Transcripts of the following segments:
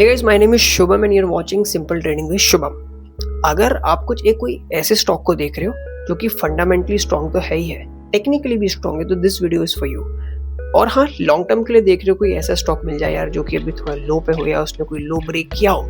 Hey guys, my name is Shubham and you're watching Simple Trading with Shubham। अगर आप कोई ऐसे stock को देख रहे हो जो कि फंडामेंटली स्ट्रॉन्ग तो है ही है, टेक्निकली भी स्ट्रॉन्ग है, तो this video is for you. और हाँ, लॉन्ग टर्म के लिए देख रहे हो कोई ऐसा स्टॉक मिल जाए यार जो कि अभी थोड़ा लो पे हो या उसने कोई लो ब्रेक किया हो,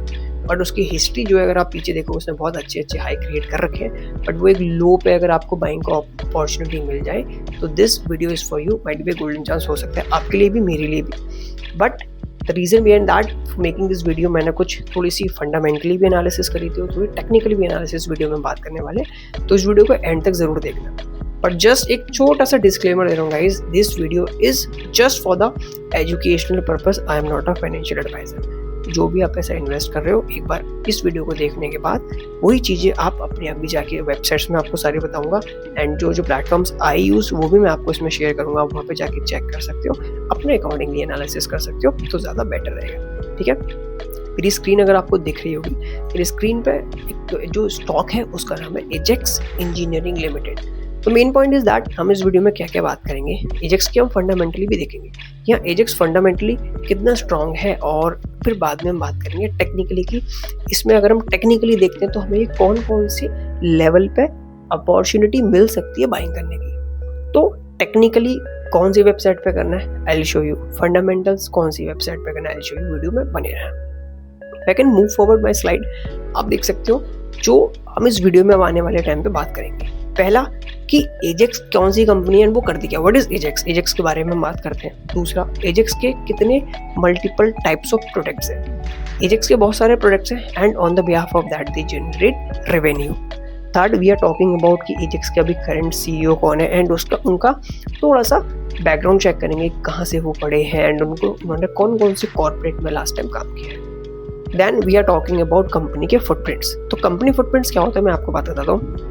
बट उसकी हिस्ट्री जो है अगर आप पीछे देखो उसने बहुत अच्छे हाई क्रिएट कर रखे हैं, बट वो एक लो पे अगर आपको बाइंग का अपॉर्चुनिटी मिल जाए तो this video is for you. Might be golden chance हो सकता है आपके लिए भी, मेरे लिए भी। But the reason behind that making this video, मैंने कुछ थोड़ी सी फंडामेंटली भी एनालिसिस करी थी और थोड़ी टेक्निकली भी एनालिसिस वीडियो में बात करने वाले, तो इस वीडियो को एंड तक जरूर देखना। बट जस्ट एक छोटा सा डिस्क्लेमर दे रहा हूँ guys, this video is just for the educational purpose, I am not a financial advisor. जो भी आप पैसा इन्वेस्ट कर रहे हो, एक बार इस वीडियो को देखने के बाद वही चीज़ें आप अपने आप भी जाके वेबसाइट्स में आपको सारी बताऊंगा, एंड जो प्लेटफॉर्म्स आई यूज़ वो भी मैं आपको इसमें शेयर करूंगा, आप वहाँ पे जाके चेक कर सकते हो, अपने अकॉर्डिंगली एनालिसिस कर सकते हो, तो ज़्यादा बेटर रहेगा। ठीक है, मेरी स्क्रीन अगर आपको दिख रही होगी, मेरी स्क्रीन पे एक जो स्टॉक है उसका नाम है एजेक्स इंजीनियरिंग लिमिटेड। तो मेन पॉइंट इज दैट हम इस वीडियो में क्या क्या बात करेंगे, एजेक्स की हम फंडामेंटली भी देखेंगे, यहाँ एजेक्स फंडामेंटली कितना स्ट्रांग है, और फिर बाद में हम बात करेंगे टेक्निकली की इसमें अगर हम टेक्निकली देखते हैं तो हमें कौन कौन से लेवल पे अपॉर्चुनिटी मिल सकती है बाइंग करने की। तो टेक्निकली कौन सी वेबसाइट पे करना है आई विल शो यू, फंडामेंटल्स कौन सी वेबसाइट पे करना है आई विल शो यू, वीडियो में बने रहना। I can move forward my slide, आप देख सकते हो जो हम इस वीडियो में आने वाले टाइम पे बात करेंगे। पहला कि एजेक्स कौन सी कंपनी है वो करती क्या, व्हाट इज एजेक्स, एजेक्स के बारे में हम बात करते हैं। दूसरा, एजेक्स के कितने मल्टीपल टाइप्स ऑफ प्रोडक्ट्स हैं, एजेक्स के बहुत सारे प्रोडक्ट्स हैं and on the behalf of that they generate revenue. Third, we are talking about कि एजेक्स के अभी करंट सीईओ कौन है एंड उनका थोड़ा सा बैकग्राउंड चेक करेंगे, कहाँ से वो पढ़े हैं एंड उन्होंने कौन कौन से कॉर्पोरेट में लास्ट टाइम काम किया है। Then we are talking about company के फुटप्रिंट्स। तो कंपनी फुटप्रिंट्स क्या होता है मैं आपको बताता हूँ।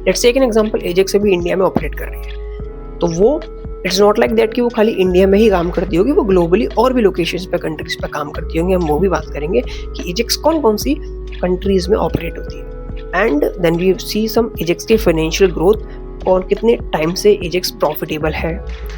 Let's take an example, Ajax अभी इंडिया में ऑपरेट कर रही है, तो वो इट्स नॉट लाइक दैट कि वो खाली इंडिया में ही काम करती होगी, वो ग्लोबली और भी लोकेशंस पे, कंट्रीज पे काम करती होंगी। हम वो भी बात करेंगे कि एजेक्स कौन कौन सी कंट्रीज में ऑपरेट होती है, and then we see some Ajax के फाइनेंशियल ग्रोथ, और कितने टाइम से एजेक्स प्रॉफिटेबल है,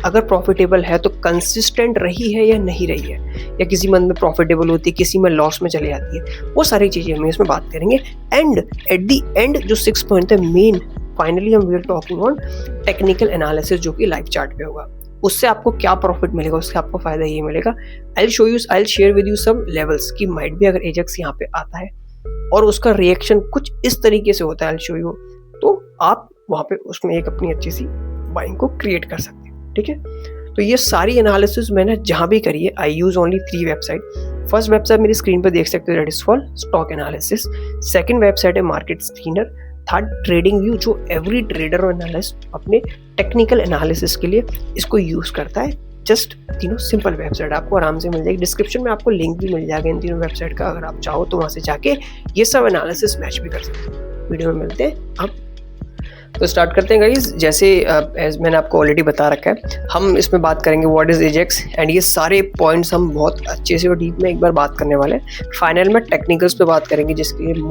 अगर प्रॉफिटेबल है तो कंसिस्टेंट रही है या नहीं रही है, या किसी मंथ में प्रॉफिटेबल होती है, किसी में लॉस में चले जाती है, वो सारी चीज़ें हम इसमें बात करेंगे। एंड एट दी एंड जो 6 पॉइंट है मेन, फाइनली हम we are talking on technical analysis जो कि लाइव चार्ट पे होगा। उससे आपको क्या प्रॉफिट मिलेगा, उससे आपको फायदा ये मिलेगा, I will show you, I will share with you some levels कि माइट भी अगर एजेक्स यहाँ पे आता है और उसका रिएक्शन कुछ इस तरीके से होता है, आई विल शो यू, तो आप वहाँ पे उसमें एक अपनी अच्छी सी बाइंग को क्रिएट कर सकते हैं। ठीक है, तो ये सारी एनालिसिस मैंने जहाँ भी करी है, I use only 3 website. First website मेरी स्क्रीन पर देख सकते हो, that is for stock analysis. Second website है market screener. Third, trading view, जो एवरी ट्रेडर और एनालिस्ट अपने टेक्निकल एनालिसिस के लिए इसको यूज करता है। जस्ट तीनों सिंपल वेबसाइट आपको आराम से मिल जाएगी, डिस्क्रिप्शन में आपको लिंक भी मिल जाएगा इन तीनों वेबसाइट का, अगर आप चाहो तो वहाँ से जाके ये सब एनालिसिस मैच भी कर सकते हो। वीडियो में मिलते हैं अब, तो स्टार्ट करते हैं गाइस। जैसे एज मैंने आपको ऑलरेडी बता रखा है, हम इसमें बात करेंगे व्हाट इज एजेक्स, एंड ये सारे पॉइंट्स हम बहुत अच्छे से और डीप में एक बार बात करने वाले हैं। फाइनल में टेक्निकल्स पे बात करेंगे जिसके लिए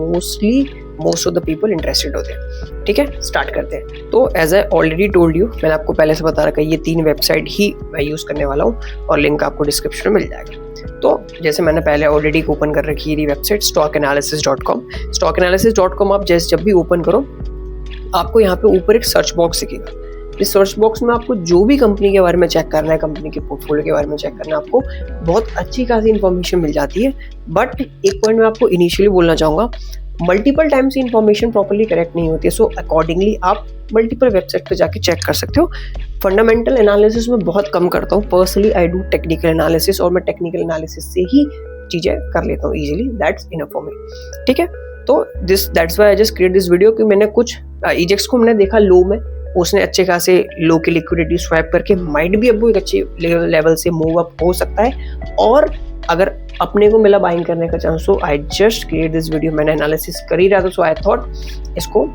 most of the people interested होते हैं। ठीक है, स्टार्ट करते हैं। तो as I already told you, मैंने आपको पहले से बता रखा है, ये 3 वेबसाइट ही मैं यूज़ करने वाला हूँ और लिंक आपको डिस्क्रिप्शन में मिल जाएगा। तो जैसे मैंने पहले ऑलरेडी ओपन कर रखी है वेबसाइट stockanalysis.com। stockanalysis.com आप जैसे जब भी ओपन करो, आपको यहाँ पे ऊपर एक सर्च बॉक्स दिखेगा। इस सर्च बॉक्स में आपको जो भी कंपनी के बारे में चेक करना है, कंपनी के पोर्टफोलियो के बारे में चेक करना है, आपको बहुत अच्छी खासी इन्फॉर्मेशन मिल जाती है। बट एक पॉइंट मैं आपको इनिशियली बोलना चाहूँगा, मल्टीपल टाइम से इन्फॉर्मेशन प्रॉपर्ली करेक्ट नहीं होती है, सो अकॉर्डिंगली आप मल्टीपल वेबसाइट पे जाके चेक कर सकते हो। फंडामेंटल एनालिसिस में बहुत कम करता हूँ personally, I do technical analysis, और मैं टेक्निकल एनालिसिस से ही चीज़ें कर लेता हूँ easily, that's enough for me. ठीक है, तो that's why I just create this video कि मैंने कुछ एजेक्स को मैंने देखा लो में, उसने अच्छे खासे लो की लिक्विडिटी स्वैप करके माइट भी अब वो एक अच्छे लेवल से मूव अप हो सकता है, और अगर अपने को मिला बाइंग करने का chance, so I just create this video. मैंने एनालिसिस कर ही रहा था, सो आई थॉट इसको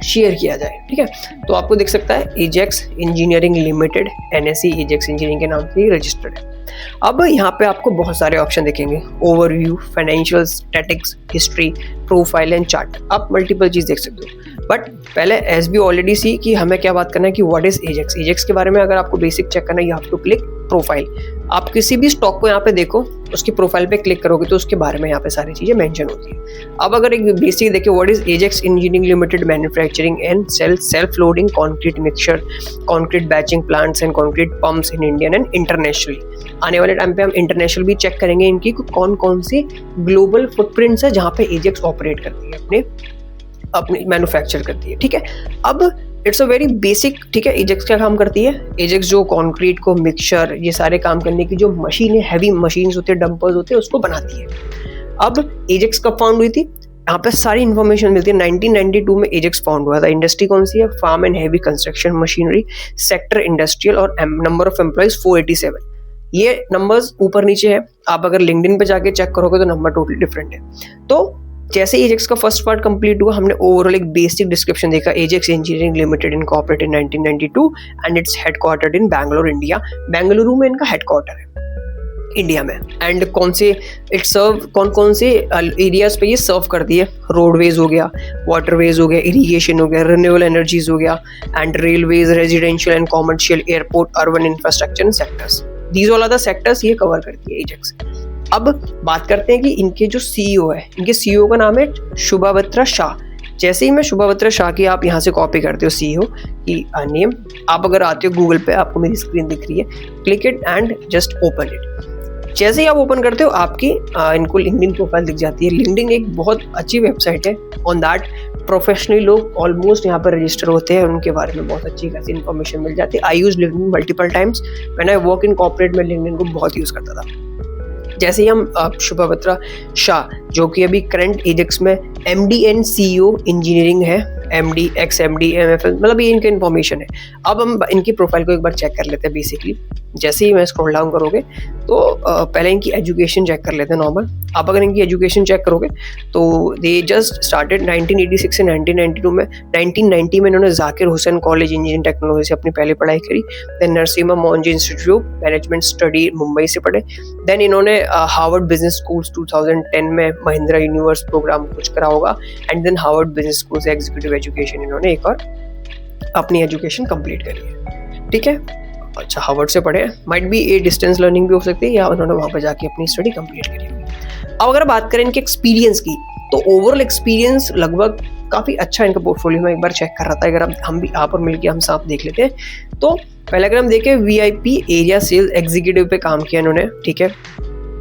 शेयर किया जाए। ठीक है, तो आपको दिख सकता है Ajax engineering limited, NSE Ajax engineering के नाम से ही रजिस्टर्ड है। अब यहाँ पे आपको बहुत सारे ऑप्शन दिखेंगे, overview, financial, statics, history, profile and chart, आप मल्टीपल चीज देख सकते हो। बट पहले एज बी ऑलरेडी सी कि हमें क्या बात करना है कि व्हाट इज एजेक्स। एजेक्स के बारे में अगर आपको बेसिक चेक करना है, you have to click profile. आप किसी भी स्टॉक को यहाँ पे देखो, उसकी प्रोफाइल पे क्लिक करोगे तो उसके बारे में यहाँ पे सारी चीजें मेंशन होती है। अब अगर एक बेसिक देखिए, what is Ajax engineering limited manufacturing and self loading concrete mixture, concrete batching plants and concrete pumps in Indian and internationally. आने वाले टाइम पे हम इंटरनेशनल भी चेक करेंगे इनकी कौन कौन सी ग्लोबल फुटप्रिंट्स है जहाँ पे एजेक्स ऑपरेट करती है, अपनी मैन्युफैक्चर करती है। ठीक है, अब इट्स अ वेरी बेसिक। ठीक है, एजेक्स क्या काम करती है? एजेक्स जो कंक्रीट को मिक्सचर, ये सारे काम करने की जो मशीन है, हैवी मशीन्स होते हैं, डंपर्स होते हैं, उसको बनाती है। अब एजेक्स कब फाउंड हुई थी? यहाँ पे सारी इन्फॉर्मेशन मिलती है। 1992 में एजेक्स फाउंड हुआ था। इंडस्ट्री कौन सी है? Farm and heavy construction machinery sector industrial, और नंबर ऑफ एम्प्लॉइज 487। ये नंबर्स ऊपर नीचे है, आप अगर लिंक्डइन पे जाके चेक करोगे तो नंबर टोटली डिफरेंट है। तो जैसे एजेक्स का फर्स्ट पार्ट कंप्लीट हुआ, हमने ओवरऑल एक बेसिक डिस्क्रिप्शन देखा। Ajax engineering limited incorporated in 1992 and it's headquartered in Bangalore, India. Bengaluru में इनका हेडक्वार्टर है इंडिया में। एंड कौन कौन से एरियाज पे ये सर्व करती है? रोडवेज हो गया, वाटरवेज हो गया, इरिगेशन हो गया, रिन्यूएबल एनर्जीज हो गया, and railways, residential and commercial, airport, urban infrastructure sectors. These all are the sectors ये कवर करती है एजेक्स। अब बात करते हैं कि इनके जो सीईओ है, इनके सीईओ का नाम है शुभावत्रा शाह। जैसे ही मैं शुभावत्रा शाह की आप यहाँ से कॉपी करते हो सीईओ की नेम, आप अगर आते हो गूगल पे, आपको मेरी स्क्रीन दिख रही है, click it and just open it. जैसे ही आप ओपन करते हो आपकी इनको लिंक्डइन प्रोफाइल दिख जाती है। लिंक्डइन एक बहुत अच्छी वेबसाइट है। ऑन दैट प्रोफेशनली लोग ऑलमोस्ट यहाँ पर रजिस्टर होते हैं, उनके बारे में बहुत अच्छी खासी इन्फॉर्मेशन मिल जाती है। I use LinkedIn multiple times when I work in corporate में, लिंक्डइन को बहुत यूज करता था। जैसे ही हम शुभावत्रा शाह, जो कि अभी करंट एजेक्स में MD एंड CEO इंजीनियरिंग है, MD, XMD, MFL, मतलब ये इनका इन्फॉर्मेशन है। अब हम इनकी प्रोफाइल को एक बार चेक कर लेते हैं बेसिकली। जैसे ही मैं स्क्रॉल डाउन करोगे तो पहले इनकी एजुकेशन चेक कर लेते हैं नॉर्मल। आप अगर इनकी एजुकेशन चेक करोगे तो दे जस्ट स्टार्टेड 1986 से 1992 में। 1990 में इन्होंने Zakir Hussain college engineering technology से अपनी पहली पढ़ाई करी। Then Narsee Monjee institute management study Mumbai से पढ़े। देन इन्होंने हार्वर्ड बिजनेस स्कूल 2010 में महिंद्रा यूनिवर्स प्रोग्राम कुछ करा होगा, and then Harvard business school से एग्जीक्यूटिव एजुकेशन इन्होंने एक और अपनी एजुकेशन कंप्लीट करी है। ठीक है, अच्छा हार्वर्ड से पढ़े, might be A distance learning भी हो सकती है, या उन्होंने वहाँ पर जाके अपनी स्टडी कंप्लीट करी होगी। अब अगर बात करें इनके एक्सपीरियंस की, तो ओवरऑल एक्सपीरियंस लगभग काफ़ी अच्छा इनका पोर्टफोलियो में एक बार चेक कर रहा था। अगर हम भी यहाँ पर मिलकर हम साथ देख लेते हैं तो पहले अगर हम देखें VIP एरिया सेल्स एग्जीक्यूटिव पे काम किया इन्होंने। ठीक है,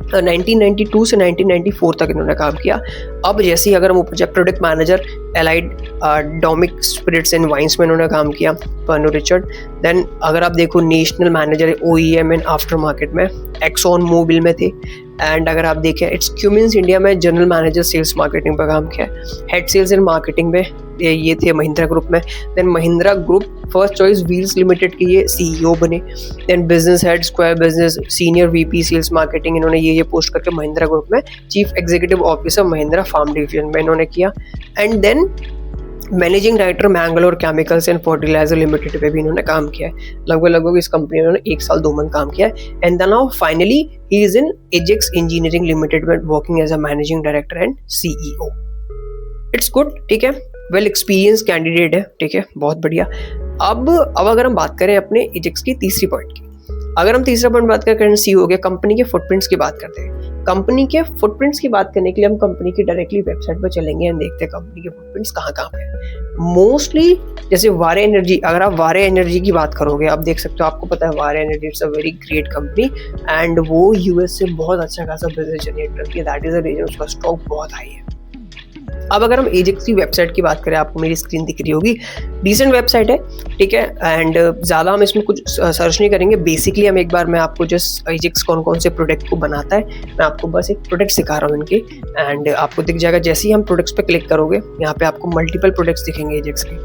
1992 से 1994 तक इन्होंने काम किया। अब जैसे ही अगर हम ऊपर जाए, product manager Allied Domecq spirits and wines में इन्होंने काम किया, पर्नो रिचर्ड। देन अगर आप देखो national manager OEM and after market में एक्सॉन मोबिल में थे। एंड अगर आप देखें इट्स क्यूमिंस इंडिया में जनरल मैनेजर सेल्स मार्केटिंग पर काम किया। हेड सेल्स एंड मार्केटिंग में ये थे महिंद्रा ग्रुप में। Then Mahindra group first choice wheels limited के ये CEO बने। Then business head square business senior VP sales marketing इन्होंने ये पोस्ट करके महिंद्रा ग्रुप में chief executive officer Mahindra farm division में इन्होंने किया। And then managing director Mangalore chemicals and fertilizer limited पे भी इन्होंने काम किया है। लगभग इस कंपनी में इन्होंने 1 साल 2 मंथ काम किया है। And then now finally he is in Ajax engineering limited में working as a managing director and CEO। It's good, ठीक है, वेल एक्सपीरियंस कैंडिडेट है। ठीक है, बहुत बढ़िया। अब अगर हम बात करें अपने एजेक्स की तीसरी पॉइंट की, अगर हम तीसरा पॉइंट बात करें, CEO हो गया, कंपनी के फुटप्रिंट्स की बात करते हैं। कंपनी के फुटप्रिंट्स की बात करने के लिए हम कंपनी की डायरेक्टली वेबसाइट पर चलेंगे एंड देखते हैं कंपनी के फुटप्रिंट्स कहाँ पे हैं। मोस्टली जैसे वारे एनर्जी, अगर आप वारे एनर्जी की बात करोगे, आप देख सकते हो, आपको पता है वारे energy it's a very great company and वो US से बहुत अच्छा खासा बिजनेस जनरेट करती है। दैट इज द रीजन उसका स्टॉक बहुत हाई है। अब अगर हम एजेक्स की वेबसाइट की बात करें, आपको मेरी स्क्रीन दिख रही होगी, डिसेंट वेबसाइट है। ठीक है, एंड ज़्यादा हम इसमें कुछ सर्च नहीं करेंगे। बेसिकली मैं आपको जस्ट एजेक्स कौन कौन से प्रोडक्ट को बनाता है, मैं आपको बस एक प्रोडक्ट सिखा रहा हूँ इनके, एंड आपको दिख जाएगा। जैसे ही हम प्रोडक्ट्स पे क्लिक करोगे, यहाँ पे आपको मल्टीपल प्रोडक्ट्स दिखेंगे एजेक्स के।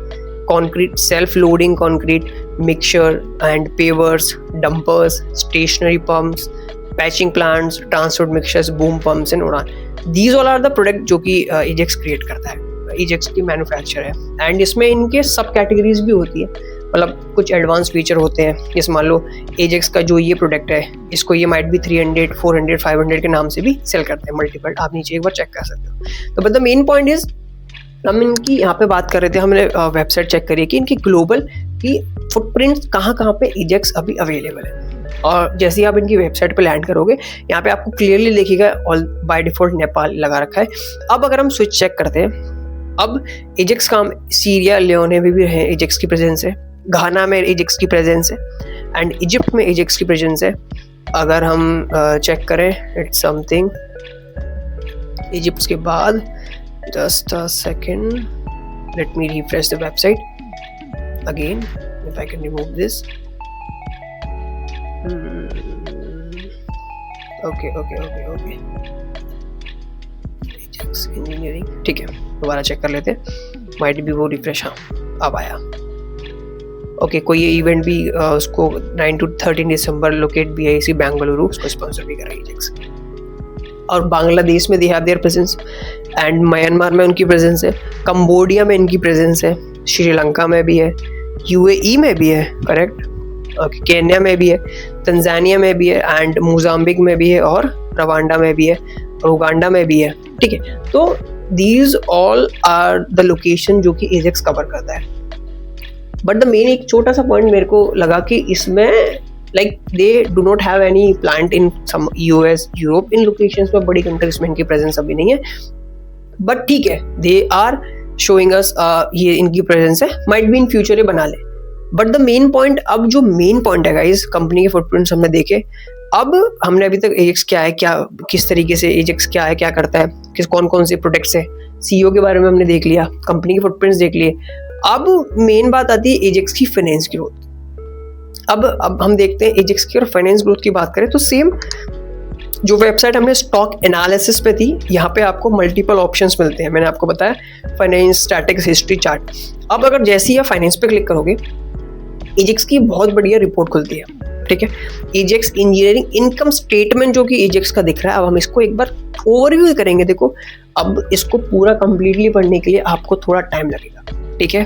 Concrete self loading concrete mixture and pavers, dumpers, stationary pumps, batching plants, transport mixtures, boom pumps and उड़ान। These all are the product जो कि एजेक्स क्रिएट करता है, एजेक्स की मैन्युफैक्चर है। एंड इसमें इनके सब कैटेगरीज भी होती है, मतलब कुछ एडवांस फीचर होते हैं। जैसे मान लो एजेक्स का जो ये प्रोडक्ट है, इसको ये माइट भी 300, 400, 500 के नाम से भी सेल करते हैं मल्टीपल। आप नीचे एक बार चेक कर सकते हो। तो but the main point is, हम इनकी यहाँ पे बात कर रहे थे, हमने वेबसाइट चेक करी कि इनकी ग्लोबल की फुटप्रिंट्स कहाँ पे एजेक्स अभी अवेलेबल है। और जैसे ही आप इनकी वेबसाइट पे लैंड करोगे, यहाँ पे आपको क्लियरली दिखेगा ऑल बाय डिफॉल्ट नेपाल लगा रखा है। अब अगर हम स्विच चेक करते हैं, अब एजेक्स का सीरिया लियोने में भी है एजेक्स की प्रेजेंस है, घाना में एजेक्स की प्रेजेंस है एंड इजिप्ट में एजेक्स की प्रेजेंस है। अगर हम चेक करें इट्स समथिंग इजिप्ट के बाद, just a second, let me refresh the website again if I can remove this. Okay Ajax engineering, ठीक है, दोबारा चेक कर लेते हैं, माइट बी वो रिफ्रेश। हाँ अब आया। ओके कोई ये इवेंट भी उसको 9 to 13 दिसंबर लोकेट भी है इसी बेंगलुरु, उसको स्पॉन्सर भी कर रही है एजेक्स। और बांग्लादेश में they have their presence and Myanmar में उनकी प्रेजेंस है, कंबोडिया में इनकी प्रेजेंस है, श्रीलंका में भी है, यूएई में भी है, करेक्ट, केन्या में भी है, तंजानिया में भी है एंड मोजाम्बिक में भी है और रवांडा में भी है और उगांडा में भी है, ठीक है। तो these all are the location जो कि एजेक्स कवर करता है। बट द मेन एक छोटा सा पॉइंट मेरे को लगा कि इसमें like they do not have any plant in some US Europe, इन लोकेशंस में बड़ी कंट्रीज में इनकी प्रेजेंस अभी नहीं है, बट ठीक है दे आर शोइंग अस ये इनकी प्रेजेंस है, माइट बी इन फ्यूचर ये बना ले। बट द मेन पॉइंट, अब जो मेन पॉइंट है गाइस, कंपनी के फुटप्रिंट्स हमने देखे। अब हमने अभी तक एजेक्स क्या है, क्या किस तरीके से एजेक्स क्या है, क्या करता है, किस कौन कौन से प्रोडक्ट्स है, सीईओ के बारे में हमने देख लिया, कंपनी के फुटप्रिंट्स देख लिए। अब मेन बात आती है एजेक्स की फाइनेंस ग्रोथ। अब हम देखते हैं एजेक्स की और फाइनेंस ग्रोथ की बात करें तो सेम जो वेबसाइट हमने स्टॉक एनालिसिस पे थी, यहाँ पे आपको मल्टीपल ऑप्शंस मिलते हैं। मैंने आपको बताया फाइनेंस, स्टैटिक्स, हिस्ट्री, चार्ट। अब अगर जैसे ही आप फाइनेंस पे क्लिक करोगे, एजेक्स की बहुत बढ़िया रिपोर्ट खुलती है, ठीक है, एजेक्स इंजीनियरिंग इनकम स्टेटमेंट जो कि एजेक्स का दिख रहा है। अब हम इसको एक बार ओवरव्यू करेंगे। देखो अब इसको पूरा कंप्लीटली पढ़ने के लिए आपको थोड़ा टाइम लगेगा, ठीक है।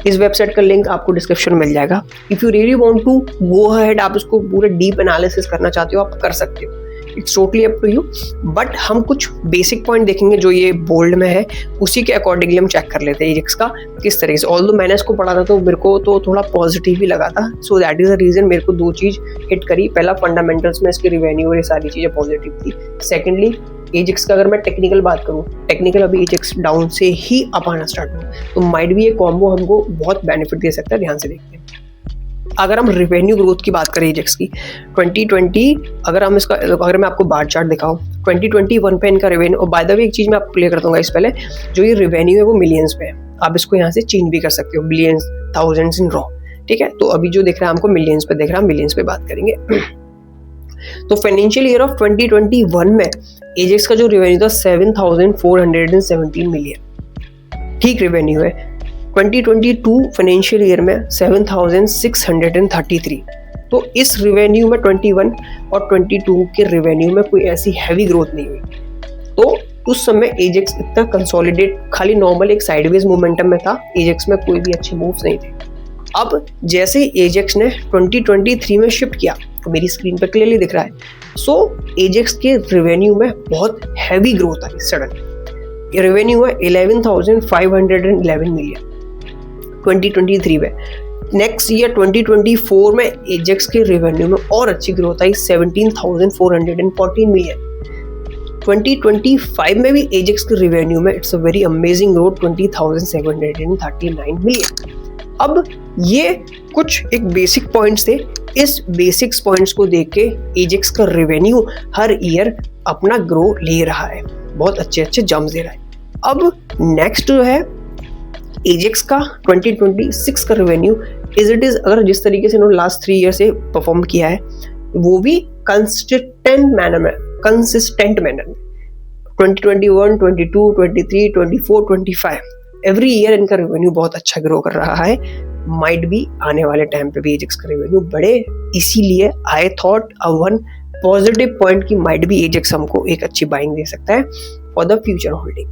इस वेबसाइट का लिंक आपको डिस्क्रिप्शन में मिल जाएगा। If you really want to go ahead, आप इसको पूरे डीप एनालिसिस करना चाहते हो, आप कर सकते हो, it's totally up to you. But हम कुछ बेसिक पॉइंट देखेंगे जो ये बोल्ड में है, उसी के अकॉर्डिंगली हम चेक कर लेते हैं एजेक्स का किस तरह से। ऑल्दो मैंने इसको पढ़ा था तो मेरे को तो थोड़ा पॉजिटिव ही लगा था, so that is the reason मेरे को दो चीज हिट करी। पहला फंडामेंटल्स में इसकी रिवेन्यू और ये सारी चीजें पॉजिटिव थी। सेकेंडली एजेक्स का अगर मैं टेक्निकल बात करूँ, टेक्निकल अभी एजेक्स डाउन से ही अप आना स्टार्ट हुआ, तो माइट भी ये कॉम्बो हमको बहुत बेनिफिट दे सकता है। ध्यान से देखते हैं। अगर हम रिवेन्यू ग्रोथ की बात करें एजेक्स की 2020, अगर मैं आपको बार चार्ट दिखाऊं 2021 पे इनका रिवेन्यू, और बाय द वे एक चीज मैं आपको क्लियर कर दूंगा इस पहले, जो ये रिवेन्यू है वो मिलियंस पे है। आप इसको यहाँ से चेंज भी कर सकते हो, बिलियंस, थाउजेंड्स इन रॉ, ठीक है। तो अभी जो दिख रहा है हमको मिलियंस पे दिख रहा है, मिलियंस पे बात करेंगे। तो फाइनेंशियल ईयर ऑफ 2021 में एजेक्स का जो रिवेन्यू था 7,417 मिलियन, ठीक रिवेन्यू है। 2022 फाइनेंशियल ईयर में 7,633। तो इस रिवेन्यू में 21 और 22 के रिवेन्यू में कोई ऐसी हैवी ग्रोथ नहीं हुई। तो उस समय एजेक्स इतना कंसोलिडेट, खाली नॉर्मल एक साइडवेज मोमेंटम में था, एजेक्स में कोई भी अच्छे मूव्स नहीं थे। अब जैसे एजेक्स ने 2023 में शिफ्ट किया, तो मेरी स्क्रीन पर क्लियरली दिख रहा है, सो एजेक्स के रिवेन्यू में बहुत हैवी ग्रोथ आई सडन। ये रिवेन्यू है 11,511 मिलियन 2023 में। नेक्स्ट ईयर 2024 में एजेक्स के रिवेन्यू में और अच्छी ग्रोथ आई 17,414 मिलियन। 2025 में भी एजेक्स के रिवेन्यू में it's a very amazing growth 20,739 million. अब ये कुछ एक बेसिक पॉइंट्स थे। इस बेसिक्स पॉइंट्स को देख के एजेक्स का रिवेन्यू हर ईयर अपना ग्रो ले रहा है, बहुत अच्छे अच्छे जंप्स दे रहा है। अब नेक्स्ट जो है एजेक्स का 2026 का रिवेन्यू इज अगर जिस तरीके से इन्होंने लास्ट 3 ईयर से परफॉर्म किया है, वो भी कंसिस्टेंट मैनर में 2021, 22, 23, 24, 25 एवरी ईयर इनका रिवेन्यू बहुत अच्छा ग्रो कर रहा है। माइट भी आने वाले टाइम पे भी एजेक्स का रिवेन्यू बढ़े, इसीलिए I thought one positive point की माइट भी एजेक्स हमको एक अच्छी बाइंग दे सकता है फॉर द फ्यूचर होल्डिंग।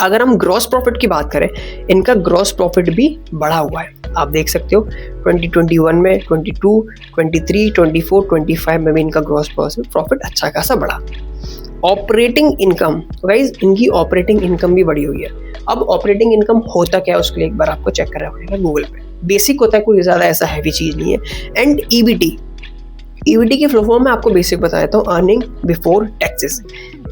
अगर हम ग्रॉस प्रॉफिट की बात करें, इनका ग्रॉस प्रॉफिट भी बढ़ा हुआ है, आप देख सकते हो 2021 में, 22, 23, 24, 25 में भी इनका ग्रॉस प्रॉफिट अच्छा खासा बढ़ा। ऑपरेटिंग इनकम, गाइज इनकी ऑपरेटिंग इनकम भी बढ़ी हुई है। अब ऑपरेटिंग इनकम होता क्या है उसके लिए एक बार आपको चेक करना पड़ेगा गूगल पे। बेसिक होता है, कोई ज़्यादा ऐसा हैवी चीज़ नहीं है। एंड ईबीटी, ईबीटी की फुल फॉर्म मैं आपको बेसिक बता देता हूँ, अर्निंग बिफोर टैक्सेस।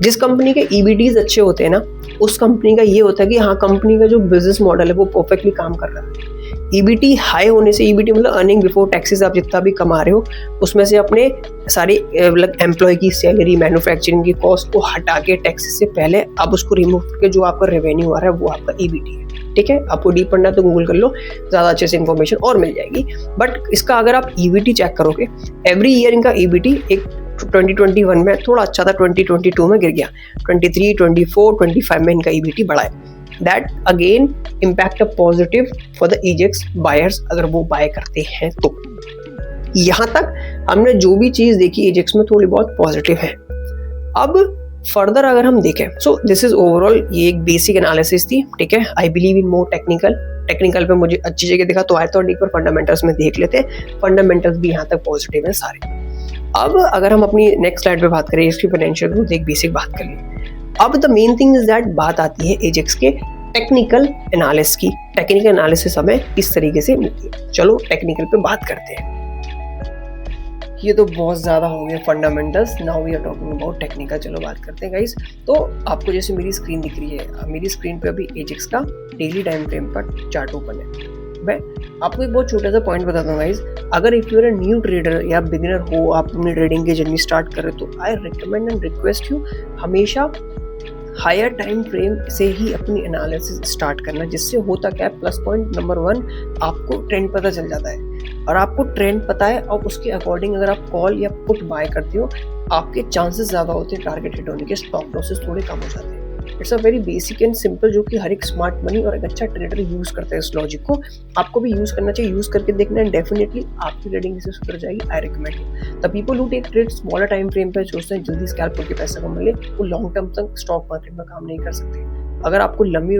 जिस कंपनी के ईबीटीज अच्छे होते हैं ना, उस कंपनी का ये होता है कि हाँ, कंपनी का जो बिजनेस मॉडल है वो परफेक्टली काम कर रहा है। ईबीटी हाई होने से, ईबीटी मतलब अर्निंग बिफोर टैक्सेस, आप जितना भी कमा रहे हो उसमें से अपने सारी मतलब एम्प्लॉय की सैलरी, मैन्युफैक्चरिंग की कॉस्ट को हटा के टैक्सेस से पहले आप उसको रिमूव करके जो आपका रेवेन्यू आ रहा है वो आपका ईबीटी है। ठीक है, आपको डीप पढ़ना है तो गूगल कर लो, ज़्यादा अच्छे से इन्फॉर्मेशन और मिल जाएगी। बट इसका अगर आप ईबीटी चेक करोगे, एवरी ईयर इनका ईबीटी एक 2021 में थोड़ा अच्छा था, 2022 में गिर गया, 23, 24, 25 में इनका ईबीटी बढ़ा है। That again impact a positive for the Ajax buyers, अगर वो बाय करते हैं तो। यहाँ तक हमने जो भी चीज़ देखी एजेक्स में थोड़ी बहुत पॉजिटिव है। अब फर्दर अगर हम देखें, सो दिस इज ओवरऑल, ये एक बेसिक एनालिसिस थी। ठीक है, I believe in more technical पे मुझे अच्छी जगह दिखा तो आई थॉट एक बार फंडामेंटल्स में देख लेते। फंडामेंटल्स भी यहाँ तक पॉजिटिव है सारे। अब अगर हम अपनी नेक्स्ट स्लाइड पे बात करें, इसकी फाइनेंशियल ग्रोथ एक बेसिक बात कर लें। अब the main thing is that, बात आती है एजेक्स के टेक्निकल एनालिसिस की। टेक्निकल एनालिसिस हमें इस तरीके से मिलती है। चलो टेक्निकल पे बात करते हैं। ये तो बहुत ज़्यादा हो गया fundamentals, now we are talking about technical. चलो बात करते हैं गाइस। तो आपको जैसे मेरी स्क्रीन दिख रही है, मेरी स्क्रीन पे अभी एजेक्स का डेली टाइम फ्रेम पर चार्ट ओपन है। मैं आपको एक बहुत छोटा सा पॉइंट बताता हूँ गाइस, अगर if you are a new trader या बिगिनर हो, आप अपनी ट्रेडिंग की जर्नी स्टार्ट कर रहे हो, तो I recommend and request you हमेशा हायर टाइम फ्रेम से ही अपनी एनालिसिस स्टार्ट करना। जिससे होता क्या है, प्लस पॉइंट नंबर 1, आपको ट्रेंड पता चल जाता है। और आपको ट्रेंड पता है और उसके अकॉर्डिंग अगर आप कॉल या पुट बाय करते हो, आपके चांसेस ज़्यादा होते हैं टारगेट हिट होने के, स्टॉप लॉसेस थोड़े कम हो जाते हैं। It's a very basic and simple, जो कि हर एक स्मार्ट मनी और एक अच्छा ट्रेडर यूज़ करता है इस लॉजिक को। आपको भी यूज़ करना चाहिए, यूज़ करके देखना, एंड डेफिनेटली आपकी ट्रेडिंग इससे सुधर जाएगी। I recommend you. The people who take trade smaller time frame पे सोचते हैं जल्दी स्कैल्प करके पैसा कमा ले, वो लॉन्ग टर्म तक स्टॉक मार्केट में काम नहीं कर सकते। अगर आपको लंबी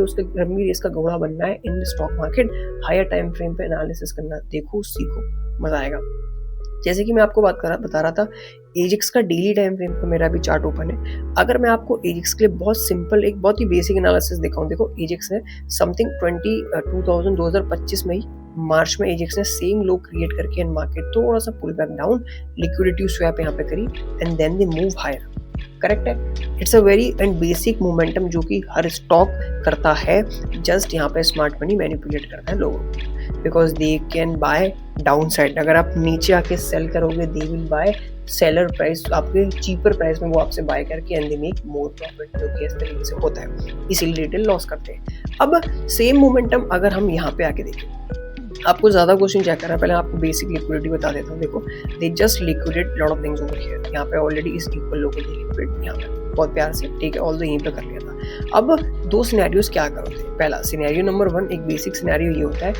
रेस का घोड़ा बनना है in stock market, higher time frame पे एनालिसिस करना, देखो, सीखो, मजा आएगा। जैसे कि मैं आपको बता रहा था, एजेक्स का डेली टाइम फ्रेम पर मेरा भी चार्ट ओपन है। अगर मैं आपको एजेक्स के लिए बहुत सिंपल, एक बहुत ही बेसिक एनालिसिस दिखाऊं, देखो एजेक्स ने समथिंग 2025 में ही मार्च में एजेक्स ने सेम लो क्रिएट करके एंड मार्केट थोड़ा सा pull back down, liquidity swap यहाँ पे करी and then they move higher. Correct है, it's a very and basic momentum जो कि हर स्टॉक करता है। जस्ट यहाँ पे स्मार्ट मनी मैनिपुलेट करता है लोगों को, because they can buy down side. अगर आप नीचे आके सेल करोगे, they will buy seller price, आपके चीपर प्राइस में वो आपसे बाय करके and they make more profit, जो कि इस तरीके से होता है, इसीलिए रिटेल लॉस करते हैं। अब सेम मोमेंटम अगर हम यहाँ पे आके देखें, आपको ज़्यादा क्वेश्चन चेक करना है, पहले आपको बेसिक लिक्विडिटी बता देता हूँ। देखो, they just liquidate lot of things over here. यहाँ पे ऑलरेडी इस इक्वल लो को लिक्विडेट यहाँ पे बहुत प्यार से, ठीक है, ऑल यहीं पे कर लिया था। अब दो सिनेरियोज क्या करोगे। पहला सिनेरियो नंबर 1, एक बेसिक सिनेरियो ये होता है,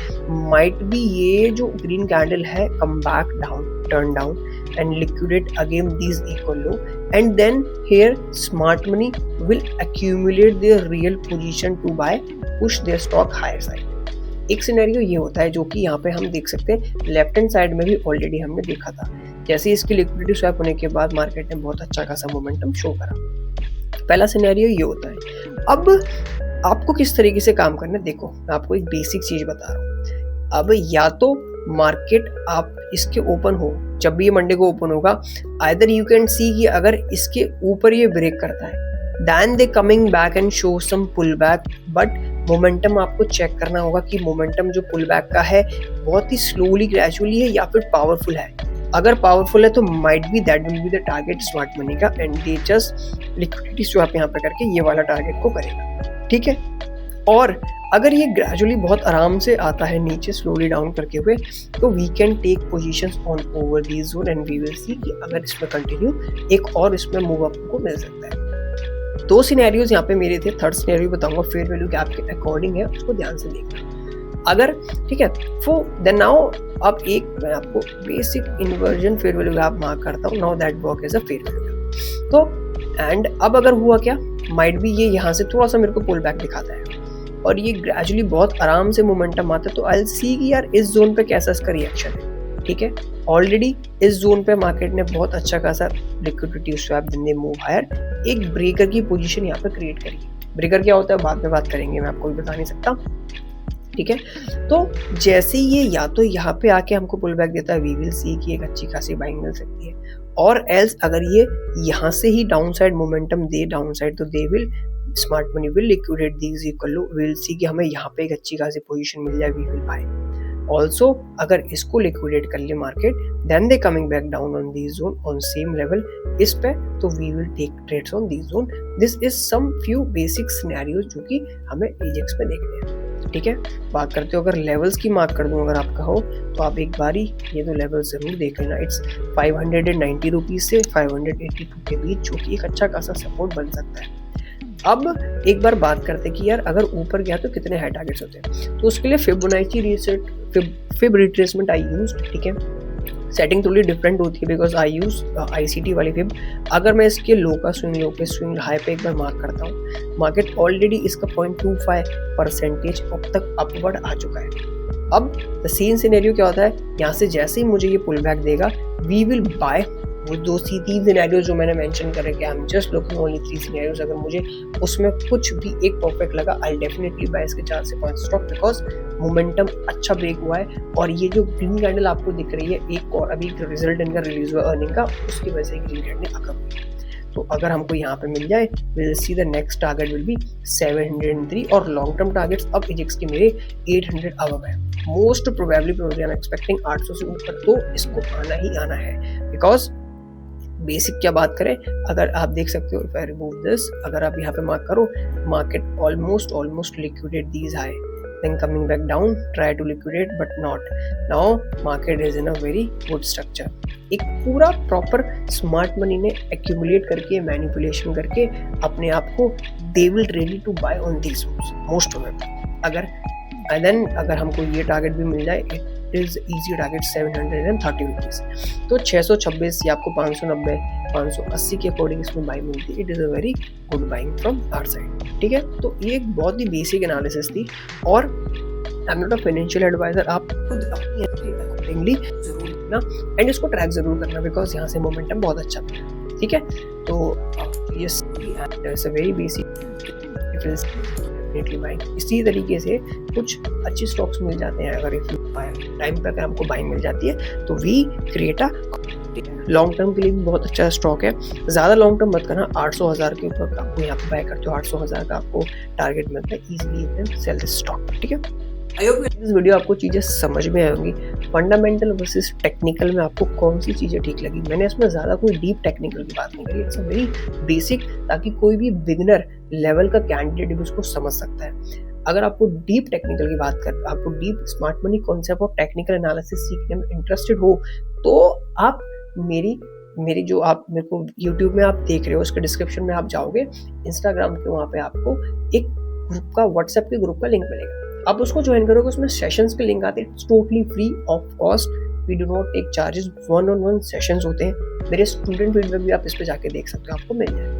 माइट बी ये जो ग्रीन कैंडल है come back down, turn down and liquidate again these equal low, and then here smart money will accumulate their real position to buy, push their stock higher side। एक scenario ये होता है जो कि यहाँ पे हम देख सकते हैं, लेफ्ट हैंड साइड में भी ऑलरेडी हमने देखा था। जैसे इसकी लिक्विडिटी स्वैप होने के बाद मार्केट ने बहुत अच्छा खासा मोमेंटम शो करा। पहला सिनेरियो ये होता है। अब आपको किस तरीके से काम करना है, देखो मैं आपको एक बेसिक चीज बता रहा हूँ। अब या तो मार्केट आप इसके ओपन हो, जब भी ये मंडे को ओपन होगा, आइदर यू कैन सी कि अगर इसके ऊपर ये ब्रेक करता है, then they coming back and show some pull back, but momentum आपको चेक करना होगा कि मोमेंटम जो पुल बैक का है बहुत ही स्लोली ग्रेजुअली है या फिर पावरफुल है। अगर पावरफुल है तो might be that will be the target smart money का, and they just liquidity swap यहाँ पे करके ये वाला टारगेट को करेगा, ठीक है। और अगर ये ग्रेजुअली बहुत आराम से आता है नीचे स्लोली डाउन करके हुए, तो we can take positions on over this zone and we will see कि अगर इसमें कंटिन्यू एक और इसमें मूव अप को मिल सकता है। दो सिनेरियोज यहाँ पे मेरे थे, थर्ड सिनेरियो बताऊंगा फेयर वैल्यू गैप के अकॉर्डिंग है, उसको ध्यान से देखना। अगर ठीक है, तो देन नाउ अब एक मैं आपको basic inversion fair value gap mark करता हूँ। Now that work as a fair value gap. तो एंड अब अगर हुआ क्या, माइट भी ये यहाँ से थोड़ा सा मेरे को पुल बैक दिखाता है और ये ग्रेजुअली बहुत आराम से मोमेंटम आता है, तो आई विल सी कि यार इस जोन पे कैसा इसका रिएक्शन है, ठीक है। ऑलरेडी इस जोन पे मार्केट ने बहुत अच्छा खासा लिक्विडिटी स्वैप देने मूव हायर, एक ब्रेकर की पोजीशन यहाँ पे क्रिएट करी। ब्रेकर क्या होता है बाद में बात करेंगे, मैं आपको भी बता नहीं सकता। ठीक है। तो जैसे ये या तो यहाँ पे आके हमको पुल बैक देता है, वी विल सी कि एक अच्छी खासी बाइंग मिल सकती है, और एल्स अगर ये यहाँ से ही down side momentum they down side, तो they will smart money will liquidate these equal to, we will see कि हमें यहाँ पे एक अच्छी खासी पोजीशन मिल जाए, वी विल बाय। ऑल्सो अगर इसको लिक्विडेट कर ले market, then they coming back down on the zone on same level इस पे, तो we will take trades on the zone. This is some few basic scenarios जो कि हमें एजेक्स में देखने हैं, ठीक है। बात करते हो अगर लेवल्स की मार्क कर दूं अगर आप कहो, तो आप एक बारी ये तो लेवल जरूर देख लेना। इट्स 590 रुपीज से 582 के बीच, जो कि एक अच्छा खासा सपोर्ट बन सकता है। अब एक बार बात करते हैं कि यार अगर ऊपर गया तो कितने हाई टारगेट्स होते हैं। तो उसके लिए फिबोनाची रीसेट, फिब रिट्रेसमेंट आई यूज, ठीक है। सेटिंग थोड़ी डिफरेंट होती है बिकॉज आई यूज ICT वाली फिब। अगर मैं इसके लो का स्विंग, लो पे स्विंग, हाई पे एक बार मार्क करता हूँ, मार्केट ऑलरेडी इसका 0.25% अब तक अपवर्ड आ चुका है। अब द सेम सिनेरियो क्या होता है, यहाँ से जैसे ही मुझे ये पुल बैक देगा, वी विल बाय वो दो तीन सिनेरियोज जो मैंने मेंशन करे कि I am just looking only 3 scenarios. अगर मुझे उसमें कुछ भी एक परफेक्ट लगा, आई डेफिनेटली बाय इसके 4 से 5 स्टॉक, बिकॉज मोमेंटम अच्छा ब्रेक हुआ है। और ये जो ग्रीन कैंडल आपको दिख रही है, एक और अभी रिजल्ट इनका रिलीज हुआ अर्निंग का, उसकी वजह से ग्रीन कैंडल अकब हुई। तो अगर हमको यहाँ पे मिल जाए, will see the next target will be 703, और लॉन्ग टर्म टारगेट्स अब एजेक्स के मेरे 800 अबव है। Most probably I am expecting 800 से ऊपर तो इसको आना ही आना है, बिकॉज बेसिक क्या बात करें, अगर आप देख सकते हो, इफ आई रिमूव दिस, अगर आप यहाँ पे मार्क करो, market almost liquidate these high, then coming back down, try to liquidate but not. Now market is in a very good structure. एक पूरा प्रॉपर स्मार्ट मनी ने एक्यूमुलेट करके, manipulation करके अपने आप को, they will ready to buy on these moves most probably। अगर हमको ये टारगेट भी मिल जाए, it is easy target 730 rupees, तो 626 या आपको 590 580 के अकॉर्डिंग इसमें बाइंग मिलती है। It is a very good buying from our side, ठीक है। तो ये एक बहुत ही बेसिक एनालिसिस थी, और I am not a financial advisor, आप खुद अपनी अकॉर्डिंगली जरूर लिखना एंड इसको ट्रैक जरूर करना, बिकॉज यहाँ से मोमेंटम बहुत अच्छा मिला, ठीक है। तो yes, it's a very basic इसी तरीके से कुछ अच्छी स्टॉक्स मिल जाते हैं। अगर टाइम पे अगर हमको बाइंग मिल जाती है, तो we create a long term के लिए भी बहुत अच्छा स्टॉक है। ज़्यादा लॉन्ग टर्म मत करना, 800,000 के ऊपर आपको यहाँ पे बाय करते हो, 800,000 का आपको टारगेट मिलता है, इजीली सेल दिस स्टॉक, ठीक है। आई होप इस वीडियो आपको चीज़ें समझ में आएंगी। फंडामेंटल वर्सेस टेक्निकल में आपको कौन सी चीज़ें ठीक लगी। मैंने इसमें ज़्यादा कोई डीप टेक्निकल की बात नहीं करी, इट्स वेरी बेसिक, ताकि कोई भी बिगिनर लेवल का कैंडिडेट भी उसको समझ सकता है। अगर आपको डीप टेक्निकल की बात कर, आपको डीप स्मार्ट मनी कॉन्सेप्ट और टेक्निकल एनालिसिस सीखने में इंटरेस्टेड हो, तो आप मेरी जो आप मेरे को YouTube में आप देख रहे हो, उसके डिस्क्रिप्शन में आप जाओगे, इंस्टाग्राम के वहाँ पे आपको एक ग्रुप का, व्हाट्सएप के ग्रुप का लिंक मिलेगा, आप उसको ज्वाइन करोगे, उसमें सेशंस के लिंक आते हैं, it's totally free of cost, we do not take charges, 1-on-1 sessions होते हैं। मेरे स्टूडेंट फीडबैक भी आप इस पे जाके देख सकते हो, आपको मिल जाएगा।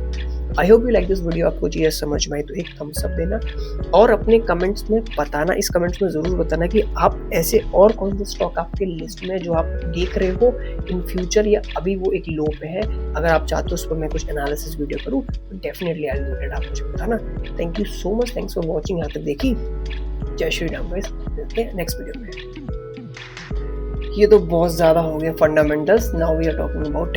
I hope you like this video. आपको चीज़ें समझ में आई तो एक थम्स अप देना, और अपने कमेंट्स में बताना, इस कमेंट्स में ज़रूर बताना कि आप ऐसे और कौन से स्टॉक आपके लिस्ट में जो आप देख रहे हो इन फ्यूचर, या अभी वो एक लो पे है, अगर आप चाहते हो उस पर मैं कुछ एनालिसिस वीडियो करूँ, तो definitely I will do it, आप मुझे बताना। Thank you so much, thanks for watching, यहाँ तक देखी। जय श्री राम गाइस, मिलते हैं नेक्स्ट वीडियो में। ये तो बहुत ज़्यादा हो गया fundamentals, now we are talking about